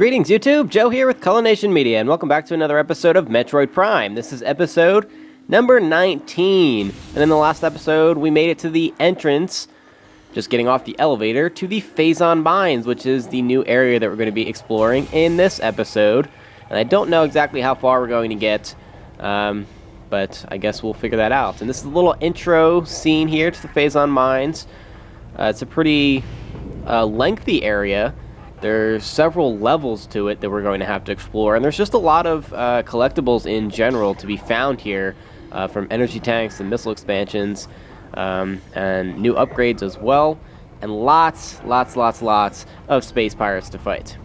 Greetings YouTube, Joe here with Culination Media, and welcome back to another episode of Metroid Prime. This is episode number 19, and in the last episode we made it to the entrance, just getting off the elevator, to the Phazon Mines, which is the new area that we're going to be exploring in this episode. And I don't know exactly how far we're going to get, but I guess we'll figure that out. And this is a little intro scene here to the Phazon Mines. It's a pretty lengthy area. There's several levels to it that we're going to have to explore, and there's just a lot of collectibles in general to be found here, from energy tanks and missile expansions, and new upgrades as well, and lots of space pirates to fight.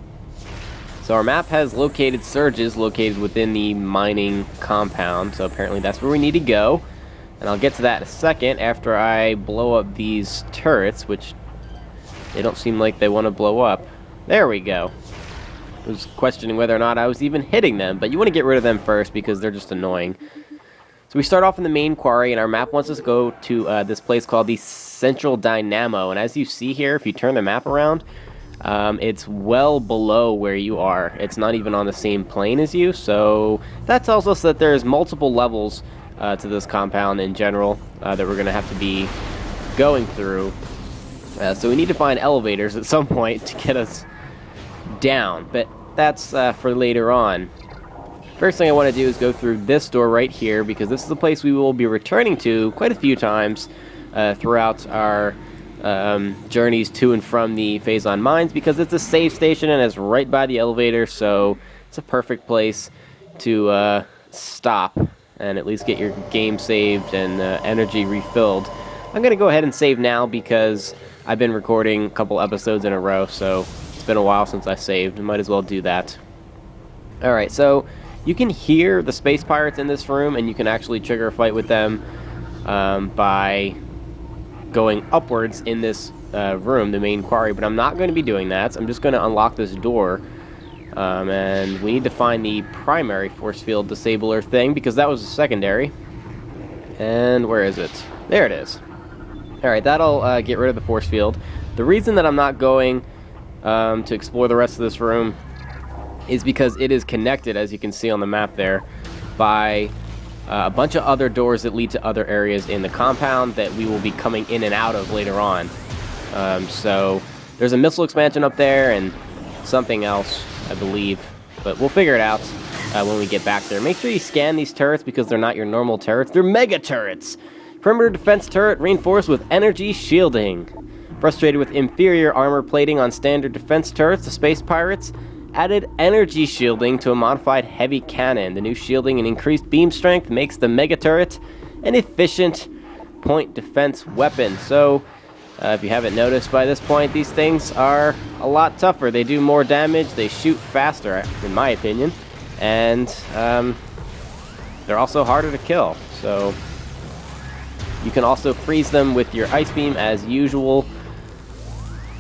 So our map has located surges located within the mining compound, so apparently that's where we need to go, and I'll get to that in a second after I blow up these turrets, which they don't seem like they want to blow up. There we go. I was questioning whether or not I was even hitting them, but you want to get rid of them first because they're just annoying. So we start off in the main quarry, and our map wants us to go to this place called the Central Dynamo. And as you see here, if you turn the map around, it's well below where you are. It's not even on the same plane as you, so that tells us that there's multiple levels to this compound in general that we're going to have to be going through. So we need to find elevators at some point to get us down, but that's for later on. First thing I want to do is go through this door right here, because this is the place we will be returning to quite a few times throughout our journeys to and from the Phazon Mines, because it's a save station and it's right by the elevator, so it's a perfect place to stop and at least get your game saved and energy refilled. I'm going to go ahead and save now because I've been recording a couple episodes in a row, so it's been a while since I saved. I might as well do that. Alright, so you can hear the space pirates in this room, and you can actually trigger a fight with them by going upwards in this room, the main quarry, but I'm not going to be doing that. So I'm just going to unlock this door, and we need to find the primary force field disabler thing, because that was the secondary. And where is it? There it is. Alright, that'll get rid of the force field. The reason that I'm not going to explore the rest of this room is because it is connected, as you can see on the map there, by a bunch of other doors that lead to other areas in the compound that we will be coming in and out of later on. So there's a missile expansion up there and something else, I believe, but we'll figure it out when we get back there. Make sure you scan these turrets because they're not your normal turrets, they're mega turrets! Perimeter defense turret reinforced with energy shielding. Frustrated with inferior armor plating on standard defense turrets, the space pirates added energy shielding to a modified heavy cannon. The new shielding and increased beam strength makes the mega turret an efficient point defense weapon. So, if you haven't noticed by this point, these things are a lot tougher. They do more damage, they shoot faster, in my opinion, and they're also harder to kill. So you can also freeze them with your ice beam as usual,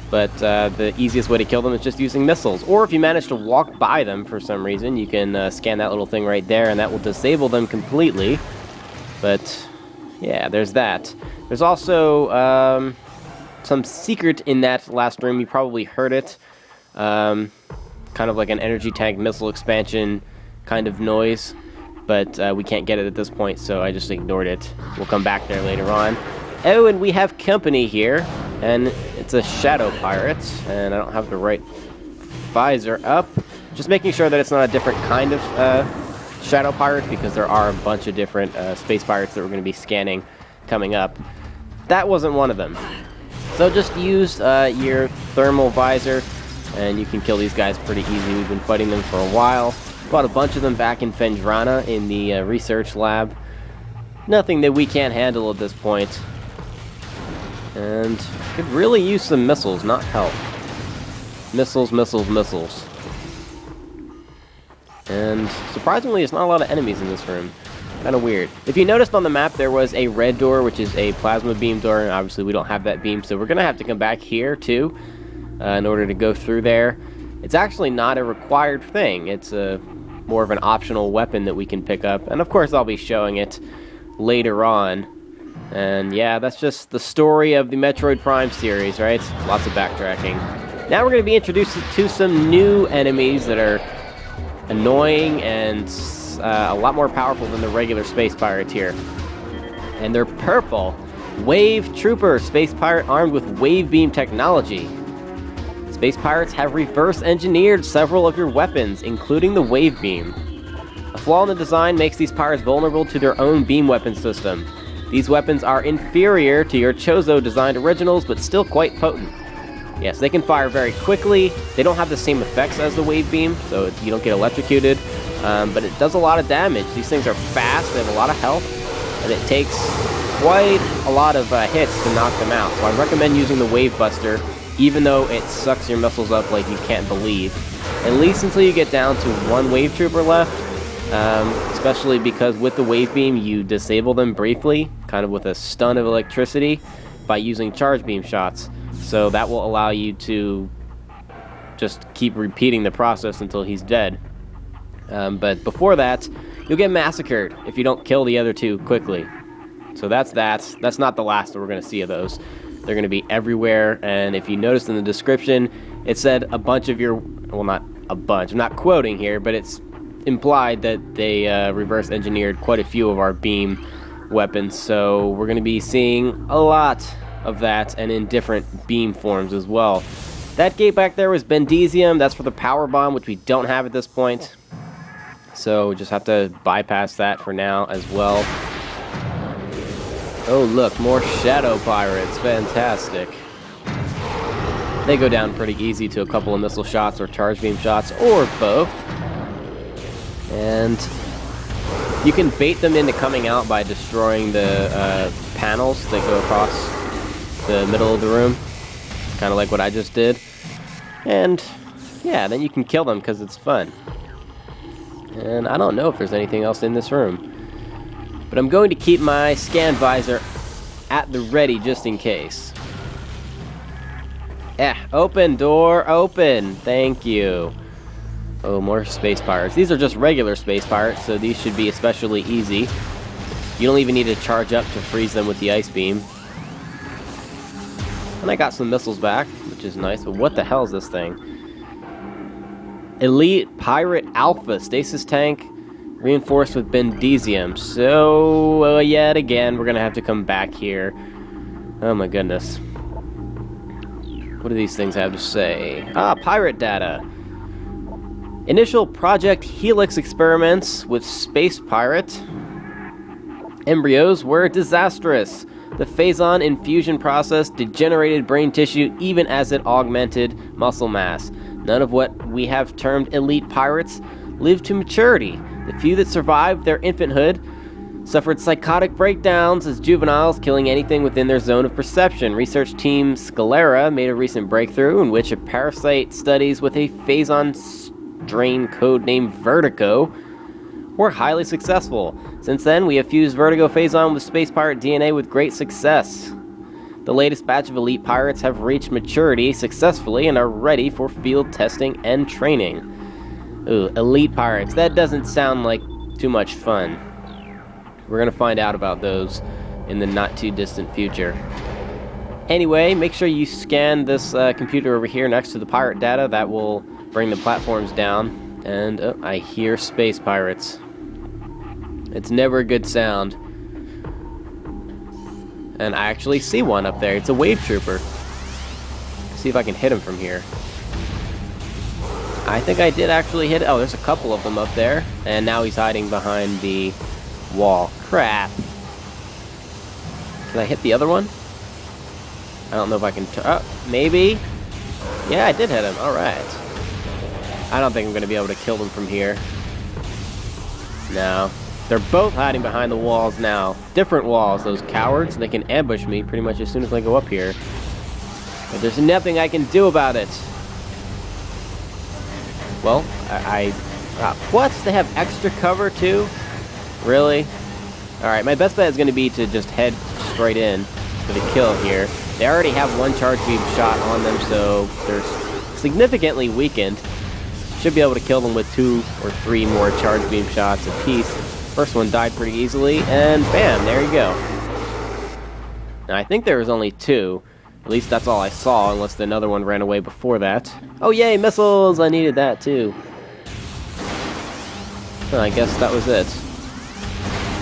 but the easiest way to kill them is just using missiles. Or if you manage to walk by them for some reason, you can scan that little thing right there, and that will disable them completely. But yeah, there's that. There's also some secret in that last room. You probably heard it. Kind of like an energy tank missile expansion kind of noise. But we can't get it at this point, so I just ignored it. We'll come back there later on. Oh, and we have company here, and it's a shadow pirate, and I don't have the right visor up. Just making sure that it's not a different kind of shadow pirate, because there are a bunch of different space pirates that we're going to be scanning coming up. That wasn't one of them. So just use your thermal visor, and you can kill these guys pretty easy. We've been fighting them for a while. Bought a bunch of them back in Fendrana in the research lab. Nothing that we can't handle at this point. And could really use some missiles, not help. Missiles, missiles, missiles. And surprisingly, there's not a lot of enemies in this room. Kind of weird. If you noticed on the map, there was a red door, which is a plasma beam door, and obviously we don't have that beam, so we're going to have to come back here, too, in order to go through there. It's actually not a required thing. It's more of an optional weapon that we can pick up. And of course, I'll be showing it later on. And yeah, that's just the story of the Metroid Prime series, right? Lots of backtracking. Now we're going to be introduced to some new enemies that are annoying and a lot more powerful than the regular space pirates here. And they're purple. Wave Trooper, space pirate armed with wave beam technology. Space pirates have reverse engineered several of your weapons, including the wave beam. A flaw in the design makes these pirates vulnerable to their own beam weapon system. These weapons are inferior to your Chozo designed originals, but still quite potent. Yes, they can fire very quickly. They don't have the same effects as the wave beam, so you don't get electrocuted, but it does a lot of damage. These things are fast, they have a lot of health, and it takes quite a lot of hits to knock them out. So I recommend using the Wave Buster, even though it sucks your missiles up like you can't believe. At least until you get down to one Wave Trooper left, especially because with the Wave Beam you disable them briefly, kind of with a stun of electricity, by using Charge Beam shots. So that will allow you to just keep repeating the process until he's dead. But before that, you'll get massacred if you don't kill the other two quickly. So that's that. That's not the last that we're going to see of those. They're going to be everywhere, and if you noticed in the description, it said a bunch of your... Well, not a bunch. I'm not quoting here, but it's implied that they reverse engineered quite a few of our beam weapons. So we're going to be seeing a lot of that, and in different beam forms as well. That gate back there was Bendesium. That's for the power bomb, which we don't have at this point. So we just have to bypass that for now as well. Oh look, more Shadow Pirates. Fantastic. They go down pretty easy to a couple of missile shots or charge beam shots, or both. And you can bait them into coming out by destroying the panels that go across the middle of the room. Kind of like what I just did. And yeah, then you can kill them because it's fun. And I don't know if there's anything else in this room. But I'm going to keep my scan visor at the ready just in case. Open, door, open. Thank you. Oh, more space pirates. These are just regular space pirates, so these should be especially easy. You don't even need to charge up to freeze them with the ice beam. And I got some missiles back, which is nice, but what the hell is this thing? Elite Pirate Alpha Stasis Tank, reinforced with Bendesium. So, yet again, we're going to have to come back here. Oh my goodness. What do these things have to say? Pirate data. Initial Project Helix experiments with space pirate embryos were disastrous. The Phazon infusion process degenerated brain tissue even as it augmented muscle mass. None of what we have termed elite pirates lived to maturity. The few that survived their infanthood suffered psychotic breakdowns as juveniles, killing anything within their zone of perception. Research team Scalera made a recent breakthrough in which a parasite studies with a Phazon strain codenamed Vertigo were highly successful. Since then, we have fused Vertigo Phazon with space pirate DNA with great success. The latest batch of elite pirates have reached maturity successfully and are ready for field testing and training. Ooh, elite pirates. That doesn't sound like too much fun. We're going to find out about those in the not too distant future. Anyway, make sure you scan this computer over here next to the pirate data. That will bring the platforms down. And I hear space pirates. It's never a good sound. And I actually see one up there. It's a wave trooper. Let's see if I can hit him from here. I think I did actually hit it. Oh, there's a couple of them up there. And now he's hiding behind the wall. Crap. Can I hit the other one? I don't know if I can... maybe? Yeah, I did hit him. Alright. I don't think I'm going to be able to kill them from here. No. They're both hiding behind the walls now. Different walls, those cowards. They can ambush me pretty much as soon as I go up here. But there's nothing I can do about it. Well, what? They have extra cover too? Really? Alright, my best bet is going to be to just head straight in for the kill here. They already have one charge beam shot on them, so they're significantly weakened. Should be able to kill them with 2 or 3 more charge beam shots apiece. First one died pretty easily, and bam, there you go. Now, I think there was only 2, At least that's all I saw, unless another one ran away before that. Oh yay, missiles! I needed that too. I guess that was it.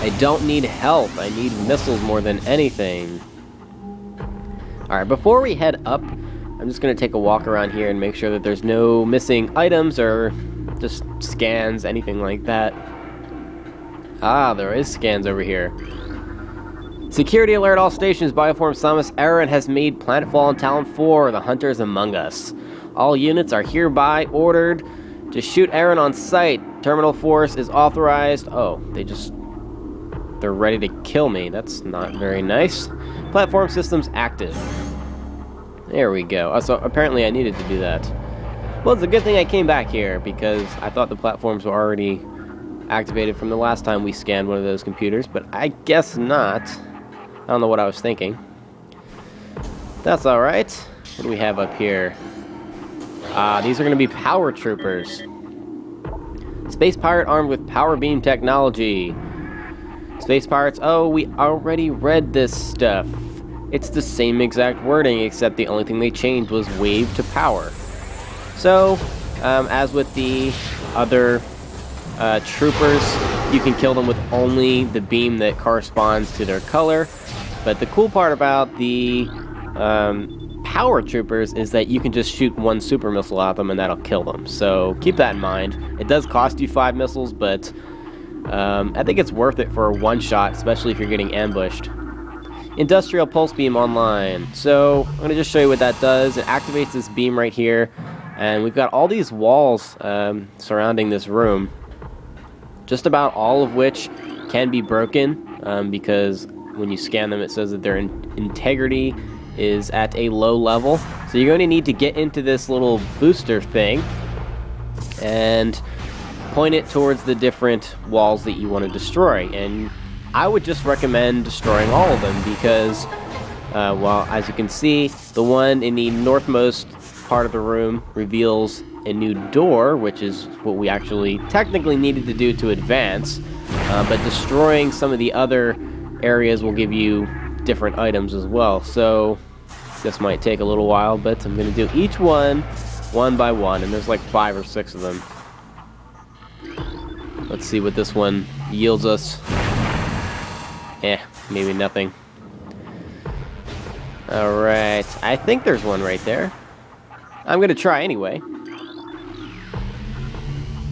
I don't need health, I need missiles more than anything. Alright, before we head up, I'm just going to take a walk around here and make sure that there's no missing items or just scans, anything like that. Ah, there is scans over here. Security alert all stations. Bioform Samus Aran has made planetfall on Talon 4. The hunter is among us. All units are hereby ordered to shoot Aran on sight. Terminal force is authorized. Oh, they're ready to kill me. That's not very nice. Platform systems active. There we go. Oh, so apparently I needed to do that. Well, it's a good thing I came back here, because I thought the platforms were already activated from the last time we scanned one of those computers, but I guess not. I don't know what I was thinking. That's alright. What do we have up here? These are going to be power troopers. Space pirate armed with power beam technology. Space pirates, oh, we already read this stuff. It's the same exact wording, except the only thing they changed was wave to power. So, as with the other troopers, you can kill them with only the beam that corresponds to their color. But the cool part about the power troopers is that you can just shoot one super missile at them and that'll kill them. So keep that in mind. It does cost you 5 missiles, but I think it's worth it for a one shot, especially if you're getting ambushed. Industrial pulse beam online. So I'm going to just show you what that does. It activates this beam right here, and we've got all these walls surrounding this room, just about all of which can be broken because when you scan them it says that their integrity is at a low level. So you're going to need to get into this little booster thing and point it towards the different walls that you want to destroy, and I would just recommend destroying all of them because, well, as you can see, the one in the northmost part of the room reveals a new door, which is what we actually technically needed to do to advance, but destroying some of the other areas will give you different items as well. So this might take a little while, but I'm going to do each one by one, and there's like 5 or 6 of them. Let's see what this one yields us. Maybe nothing. Alright, I think there's one right there. I'm gonna try anyway.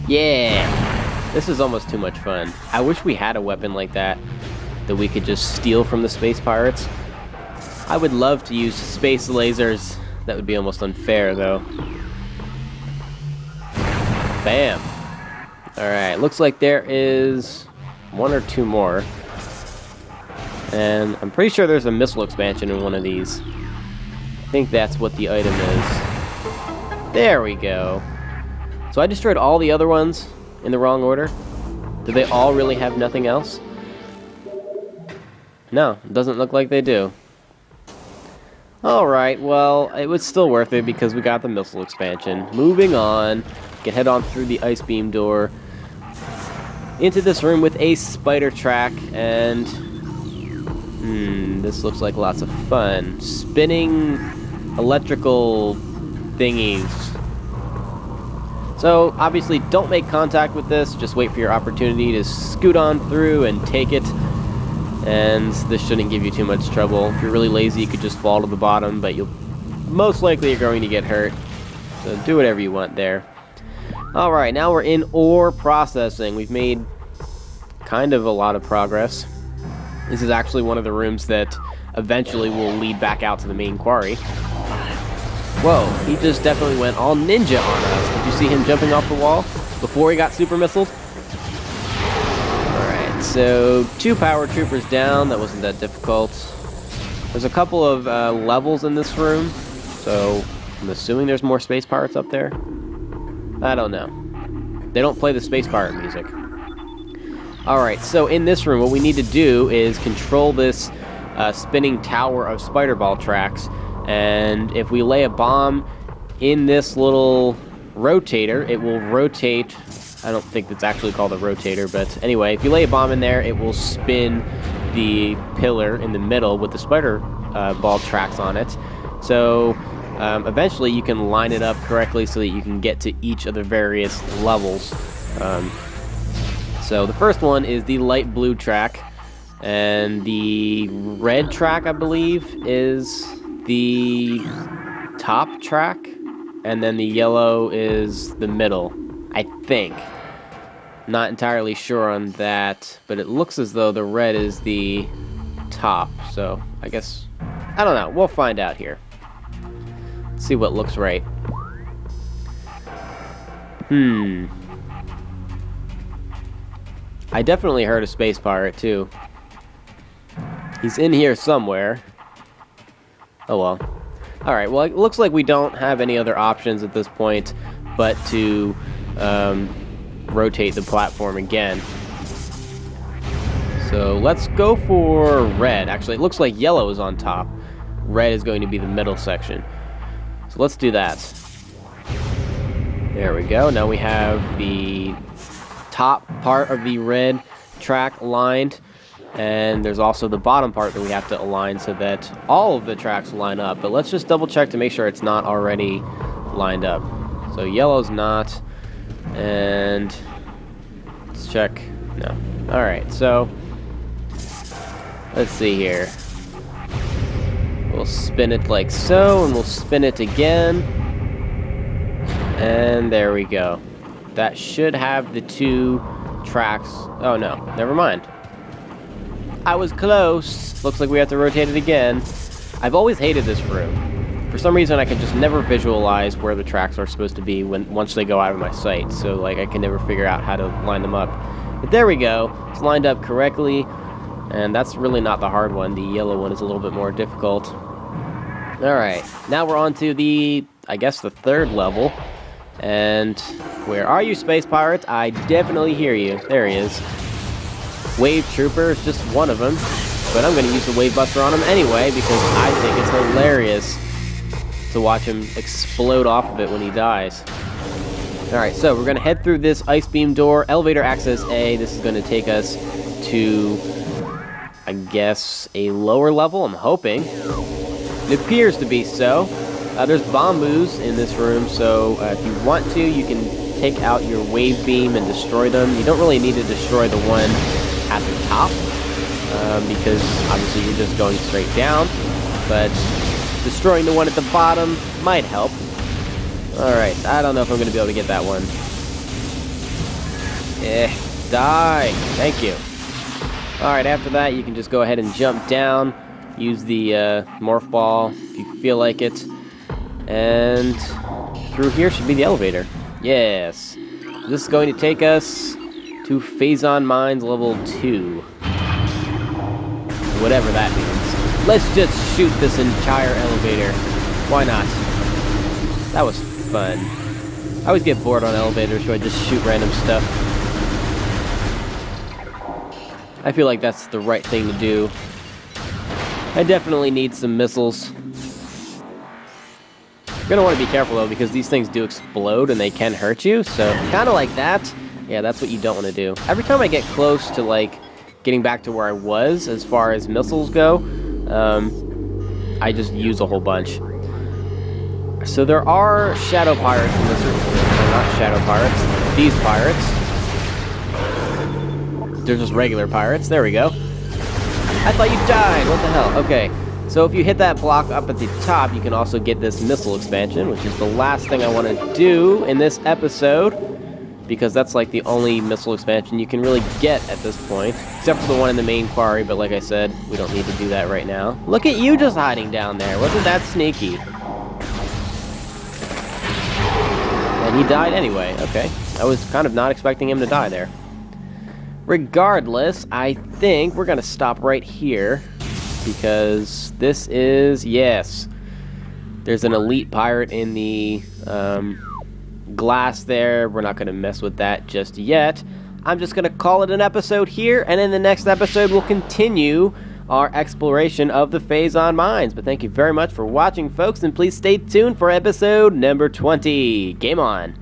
Yeah! This is almost too much fun. I wish we had a weapon like that we could just steal from the space pirates. I would love to use space lasers. That would be almost unfair, though. Bam! Alright, looks like there is 1 or 2 more. And I'm pretty sure there's a missile expansion in one of these. I think that's what the item is. There we go. So I destroyed all the other ones in the wrong order. Do they all really have nothing else? No, it doesn't look like they do. Alright, well, it was still worth it because we got the missile expansion. Moving on. We can head on through the ice beam door into this room with a spider track, and this looks like lots of fun. Spinning electrical thingies. So, obviously, don't make contact with this. Just wait for your opportunity to scoot on through and take it. And this shouldn't give you too much trouble. If you're really lazy, you could just fall to the bottom, but you'll most likely are going to get hurt. So do whatever you want there. Alright, now we're in ore processing. We've made kind of a lot of progress. This is actually one of the rooms that eventually will lead back out to the main quarry. Whoa, he just definitely went all ninja on us. Did you see him jumping off the wall before he got super missiled? Alright, so 2 power troopers down. That wasn't that difficult. There's a couple of levels in this room, so I'm assuming there's more space pirates up there. I don't know. They don't play the space pirate music. Alright, so in this room, what we need to do is control this spinning tower of spider ball tracks, and if we lay a bomb in this little rotator, it will rotate. I don't think it's actually called a rotator, but anyway, if you lay a bomb in there, it will spin the pillar in the middle with the spider ball tracks on it. So eventually you can line it up correctly so that you can get to each of the various levels. So the first one is the light blue track, and the red track, I believe, is the top track, and then the yellow is the middle, I think. Not entirely sure on that, but it looks as though the red is the top, so I guess, I don't know, we'll find out here. See what looks right. I definitely heard a space pirate too. He's in here somewhere. Oh well. Alright, well it looks like we don't have any other options at this point but to rotate the platform again. So let's go for red. Actually, it looks like yellow is on top. Red is going to be the middle section. So let's do that. There we go. Now we have the top part of the red track lined, and there's also the bottom part that we have to align so that all of the tracks line up. But let's just double check to make sure it's not already lined up. So yellow's not, and let's check. No. Alright, so let's see here. We'll spin it like so, and we'll spin it again. And there we go. That should have the two tracks. Oh no, never mind. I was close. Looks like we have to rotate it again. I've always hated this room. For some reason, I can just never visualize where the tracks are supposed to be once they go out of my sight. So like I can never figure out how to line them up. But there we go. It's lined up correctly. And that's really not the hard one. The yellow one is a little bit more difficult. Alright, now we're on to the, I guess, the third level. And where are you, space pirate? I definitely hear you. There he is. Wave Trooper is just one of them. But I'm going to use the Wave Buster on him anyway because I think it's hilarious to watch him explode off of it when he dies. Alright, so we're going to head through this ice beam door. Elevator access A. This is going to take us to, I guess, a lower level, I'm hoping. It appears to be so. There's bamboos in this room, so if you want to, you can take out your wave beam and destroy them. You don't really need to destroy the one at the top, because obviously you're just going straight down, but destroying the one at the bottom might help. Alright, I don't know if I'm going to be able to get that one. Die! Thank you. Alright, after that you can just go ahead and jump down, use the morph ball if you feel like it, and through here should be the elevator. Yes. This is going to take us to Phazon Mines level 2. Whatever that means. Let's just shoot this entire elevator. Why not? That was fun. I always get bored on elevators, so I just shoot random stuff. I feel like that's the right thing to do. I definitely need some missiles. You're gonna want to be careful though, because these things do explode and they can hurt you, so kind of like that. Yeah, that's what you don't want to do. Every time I get close to like getting back to where I was as far as missiles go, I just use a whole bunch. So there are shadow pirates in this room. They're not shadow pirates. These pirates. They're just regular pirates. There we go. I thought you died. What the hell? Okay. So if you hit that block up at the top, you can also get this missile expansion, which is the last thing I want to do in this episode, because that's like the only missile expansion you can really get at this point, except for the one in the main quarry, but like I said, we don't need to do that right now. Look at you just hiding down there. Wasn't that sneaky? And he died anyway. Okay. I was kind of not expecting him to die there. Regardless, I think we're going to stop right here, because this is, yes, there's an elite pirate in the glass there. We're not going to mess with that just yet. I'm just going to call it an episode here, and in the next episode we'll continue our exploration of the Phazon Mines. But thank you very much for watching, folks, and please stay tuned for episode number 20. Game on!